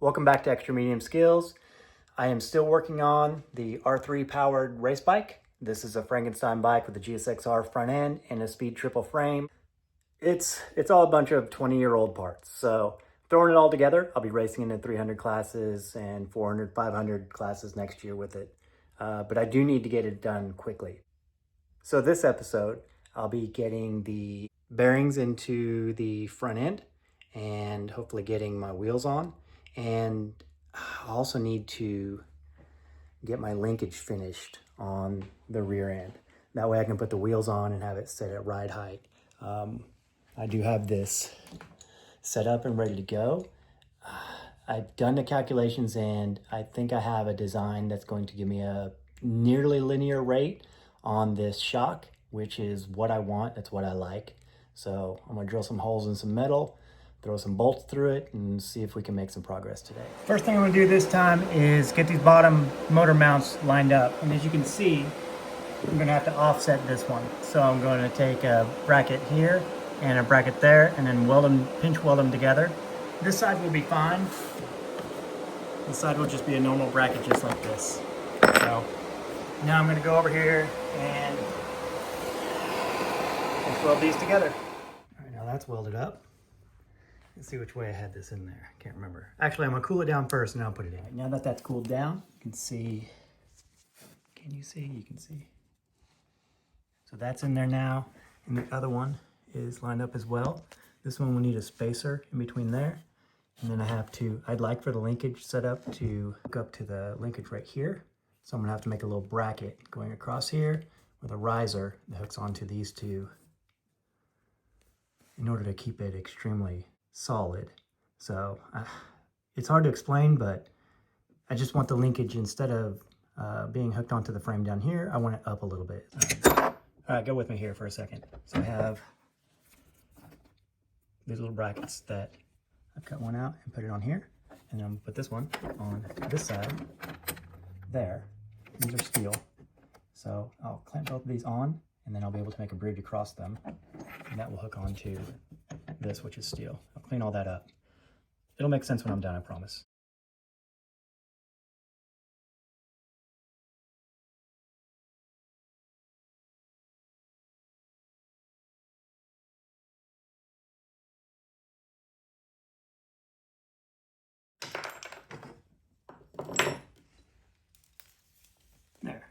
Welcome back to Extra Medium Skills. I am still working on the R3 powered race bike. This is a Frankenstein bike with a GSX-R front end and a speed triple frame. It's all a bunch of 20-year-old parts. So throwing it all together, I'll be racing into 300 classes and 400, 500 classes next year with it. But I do need to get it done quickly. So this episode, I'll be getting the bearings into the front end and hopefully getting my wheels on. And I also need to get my linkage finished on the rear end. That way I can put the wheels on and have it set at ride height. I do have this set up and ready to go. I've done the calculations and I think I have a design that's going to give me a nearly linear rate on this shock, which is what I want. That's what I like. So I'm gonna drill some holes in some metal, throw some bolts through it, and see if we can make some progress today. First thing I'm gonna do this time is get these bottom motor mounts lined up. And as you can see, I'm gonna have to offset this one. So I'm going to take a bracket here and a bracket there, and then weld them, pinch weld them together. This side will be fine. This side will just be a normal bracket just like this. So now I'm gonna go over here and let's weld these together. All right, now that's welded up. Let's see which way I had this in there. Can't remember. Actually, I'm gonna cool it down first and I'll put it in. Right, now that that's cooled down, you can see, can you see? You can see. So that's in there now. And the other one is lined up as well. This one will need a spacer in between there. And then I have to, I'd like for the linkage set up to hook up to the linkage right here. So I'm gonna have to make a little bracket going across here with a riser that hooks onto these two in order to keep it extremely solid. So it's hard to explain, but I just want the linkage, instead of being hooked onto the frame down here, I want it up a little bit. All right, go with me here for a second. So I have these little brackets that I've cut one out and put it on here. And then I'm gonna put this one on this side there. These are steel. So I'll clamp both of these on, and then I'll be able to make a bridge across them. And that will hook onto this, which is steel. I'll clean all that up. It'll make sense when I'm done, I promise. There.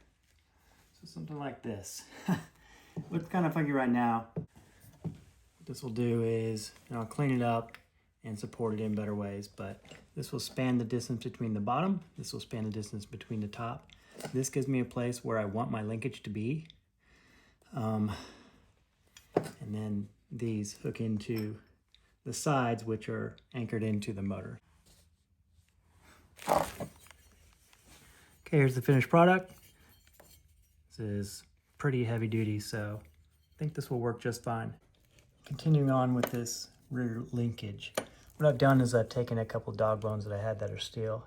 So something like this. Looks kind of funky right now. What this will do is, I'll clean it up and support it in better ways, but this will span the distance between the bottom. This will span the distance between the top. This gives me a place where I want my linkage to be. And then these hook into the sides, which are anchored into the motor. Okay, here's the finished product. This is pretty heavy duty, so I think this will work just fine. Continuing on with this rear linkage. What I've done is I've taken a couple dog bones that I had that are steel,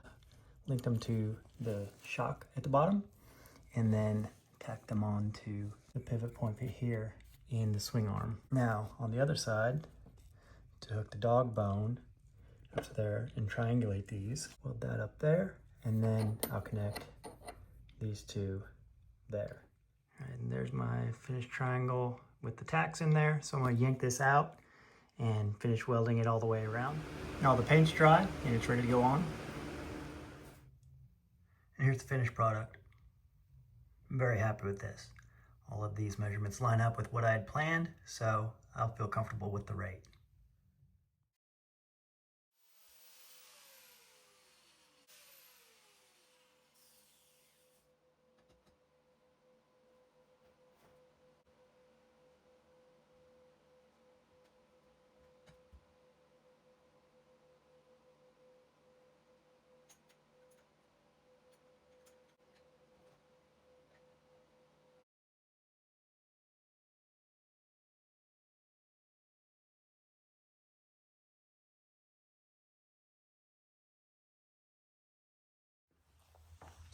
linked them to the shock at the bottom, and then tacked them onto the pivot point here in the swing arm. Now, on the other side, to hook the dog bone up there and triangulate these, weld that up there, and then I'll connect these two there. All right, and there's my finished triangle with the tacks in there. So I'm gonna yank this out and finish welding it all the way around. Now the paint's dry and it's ready to go on. And here's the finished product. I'm very happy with this. All of these measurements line up with what I had planned, so I'll feel comfortable with the rate.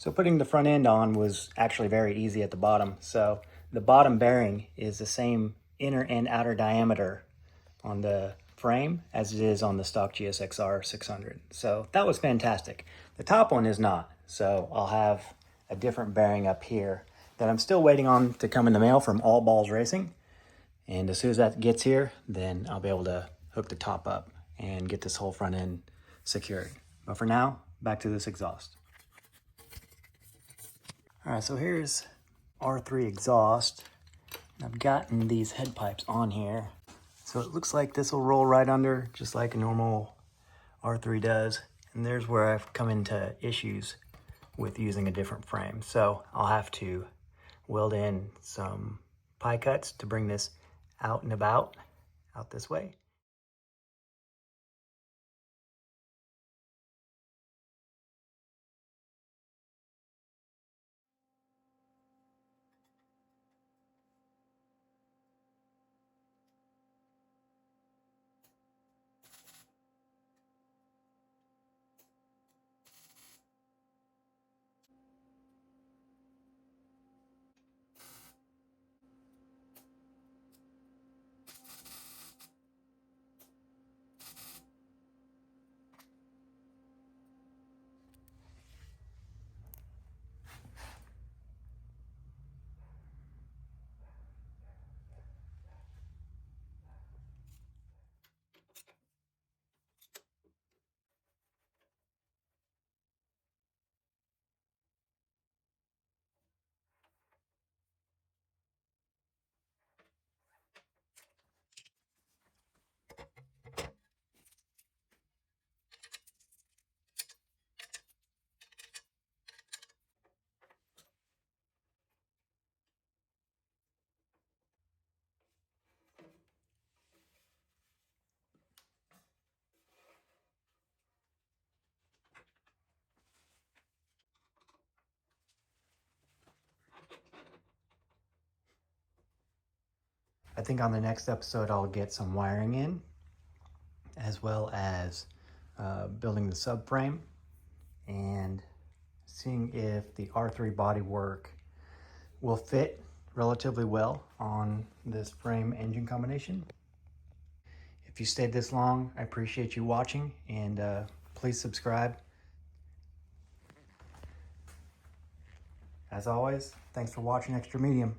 So putting the front end on was actually very easy at the bottom. So the bottom bearing is the same inner and outer diameter on the frame as it is on the stock GSX-R 600. So that was fantastic. The top one is not. So I'll have a different bearing up here that I'm still waiting on to come in the mail from All Balls Racing. And as soon as that gets here, then I'll be able to hook the top up and get this whole front end secured. But for now, back to this exhaust. All right, so here's R3 exhaust. I've gotten these head pipes on here. So it looks like this will roll right under just like a normal R3 does. And there's where I've come into issues with using a different frame. So I'll have to weld in some pie cuts to bring this out and about, out this way. I think on the next episode, I'll get some wiring in, as well as building the subframe and seeing if the R3 bodywork will fit relatively well on this frame engine combination. If you stayed this long, I appreciate you watching, and please subscribe. As always, thanks for watching Extra Medium.